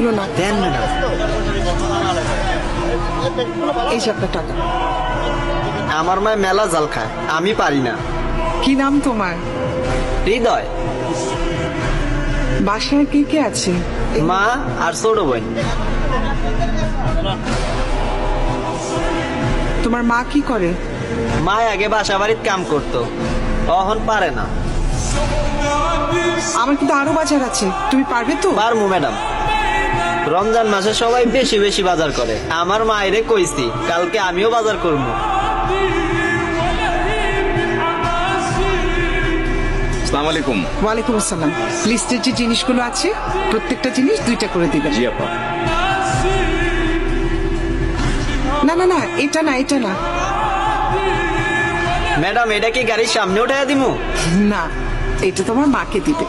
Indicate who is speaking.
Speaker 1: এগুলো না,
Speaker 2: দেন ম্যাডাম।
Speaker 1: এই যে আপনার টাকা।
Speaker 2: আমার মায় মেলা জাল খায়, আমি পারি না।
Speaker 1: কি নাম তোমার?
Speaker 2: হৃদয়।
Speaker 1: বাসায় কে কে আছে?
Speaker 2: মা আর ছোট বোন।
Speaker 1: তোমার মা কি করে?
Speaker 2: মা আগে বাসা বাড়ির কাম করতো, এখন পারে না।
Speaker 1: আমার কিন্তু আরো বাজার আছে, তুমি পারবে তো?
Speaker 2: পারমু ম্যাডাম। রমজান মাসে সবাই বেশি বেশি বাজার করে, আমার মায়েরে কইছি কালকে আমিও বাজার করবো।
Speaker 3: আসসালামু আলাইকুম।
Speaker 1: ওয়ালাইকুম আসসালাম। লিস্টের যে জিনিসগুলো আছে প্রত্যেকটা জিনিস 2টা করে দিবেন।
Speaker 3: জি আপা।
Speaker 1: না না না, এটা না, এটা না।
Speaker 2: ম্যাডাম এটা কি গাড়ির সামনে উঠাইয়া দিমু?
Speaker 1: না, এটা তোমার মাকে দিবে।